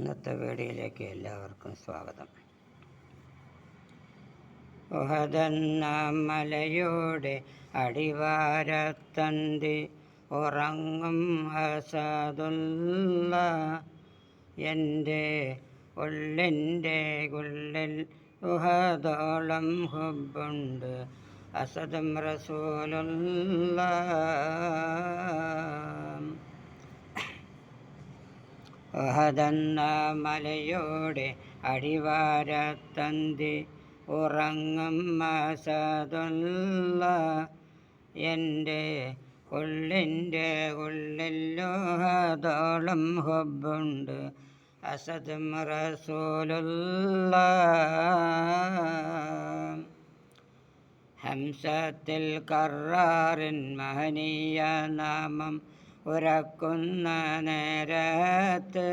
ഇന്നത്തെ വീഡിയോയിലേക്ക് എല്ലാവർക്കും സ്വാഗതം. ഉഹദെന്ന മലയുടെ അടിവാരത്തന്തി ഉറങ്ങും അസദുള്ള എൻ്റെ ഉള്ളിൻ്റെ ഉള്ളിൽ ഉഹദോളം ഹുബുണ്ട് അസദും റസൂലുള്ള. ഉഹദെന്ന മലയുടെ അടിവാരത്തന്തി ഉറങ്ങും അസദുള്ള എൻ്റെ ഉള്ളിൻ്റെ ഉള്ളിൽ ഉഹദോളം ഹുബുണ്ട് അസദും റസൂലുള്ള. ഹംസത്തിൽ കറാറിൻ മഹനീയ നാമം ഉരക്കുന്ന നേരത്ത്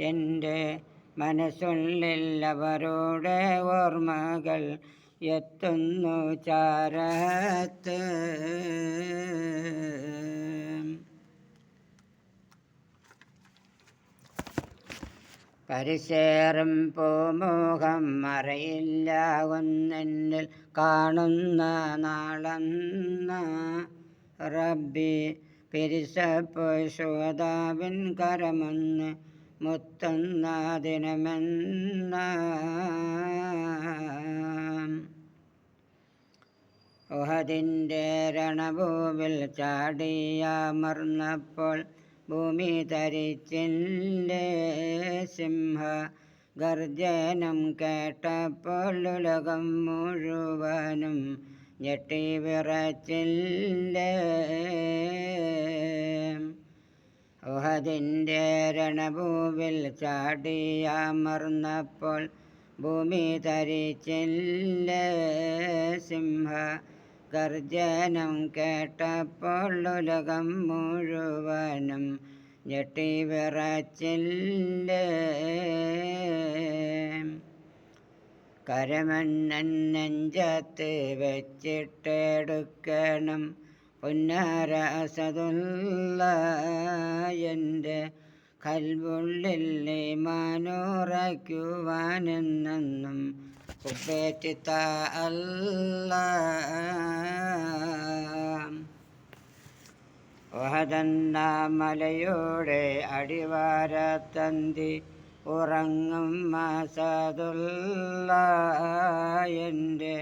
എൻ്റെ മനസ്സുള്ളിൽ അവരുടെ ഓർമ്മകൾ എത്തുന്നു ചാരത്ത്. പരിശേറും പൂമുഖം മറയില്ല ഒന്നെന്നിൽ കാണുന്ന നാളെന്ന റബ്ബി പിരിശപ്പോൾ ശുഹദാവിൻ കരമൊന്ന് മുത്തുന്ന ദിനമെന്ന ഉഹദിൻ്റെ രണഭൂവിൽ ചാടിയമർന്നപ്പോൾ ഭൂമി തരിച്ചില്ലേ സിംഹ ഗർജനം കേട്ടപ്പോൾ ഉലകം മുഴുവനും ഞെട്ടി വിറച്ചില്ലേ. ഉഹദിൻ്റെ രണഭൂവിൽ ചാടിയമർന്നപ്പോൾ ഭൂമി തരിച്ചില്ലേ സിംഹ ഗർജനം കേട്ടപ്പോൾ ഉലകം മുഴുവനും ഞെട്ടി വിറച്ചില്ലേ. കരമന്നൻ നെഞ്ചത്ത് വെച്ചിട്ടെടുക്കണം പുന്നാര അസദുള്ള എൻ്റെ കൽവുള്ളിൽ ഈമാനുറയ്ക്കുവാനെന്നും ഉപ്പേറ്റിത്ത അല്ലാ. ഉഹദെന്ന മലയുടെ അടിവാരത്തന്തി ഉറങ്ങും അസദുള്ള എൻ്റെ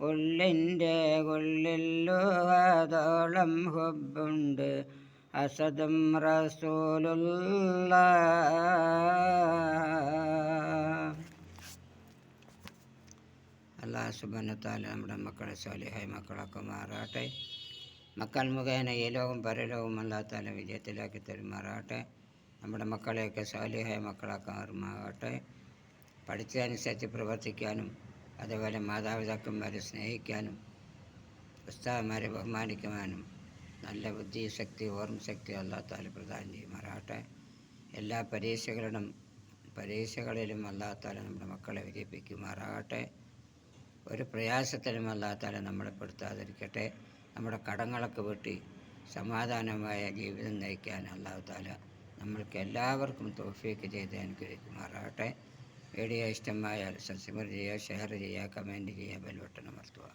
ഉള്ളിൻ്റെ ഉള്ളിൽ ഉഹദോളം ഹുബുണ്ട് അസദും റസൂലുള്ള. അല്ലാഹു സുബ്ഹാനഹു വ തആല നമ്മുടെ മക്കളെ സ്വാലിഹായ മക്കളാക്കി മാറാട്ടെ. മക്കൾ മുഖേന ഈ ലോകം പരലോകം അല്ലാഹു തആല വിജയത്തിലാക്കി തരുമാറാട്ടെ. നമ്മുടെ മക്കളെയൊക്കെ സ്വാലിഹായ മക്കളാക്കാറുമാകട്ടെ. പഠിച്ചതനുസരിച്ച് പ്രവർത്തിക്കാനും അതേപോലെ മാതാപിതാക്കന്മാരെ സ്നേഹിക്കാനും ഉസ്താദന്മാരെ ബഹുമാനിക്കുവാനും നല്ല ബുദ്ധി ശക്തി ഓർമ്മ ശക്തി അല്ലാഹു തആല പ്രദാനം ചെയ്യുമാറാട്ടെ. എല്ലാ പരീക്ഷകളിലും അല്ലാഹു തആല നമ്മുടെ മക്കളെ വിജയിപ്പിക്കുമാറാകട്ടെ. ഒരു പ്രയാസത്തിലും അല്ലാഹു തആല നമ്മളെ പെടുത്താതിരിക്കട്ടെ. നമ്മുടെ കടങ്ങളൊക്കെ വീട്ടി സമാധാനമായ ജീവിതം നയിക്കാൻ അല്ലാഹു തആല നമ്മൾക്ക് എല്ലാവർക്കും തൗഫീഖ് ചെയ്ത് അനുഗ്രഹിക്കുമാറാകട്ടെ. വീഡിയോ ഇഷ്ടമായാൽ സബ്സ്ക്രൈബ് ചെയ്യുക, ഷെയർ ചെയ്യുക, കമൻറ്റ് ചെയ്യുക, ബെൽ ബട്ടൺ അമർത്തുക.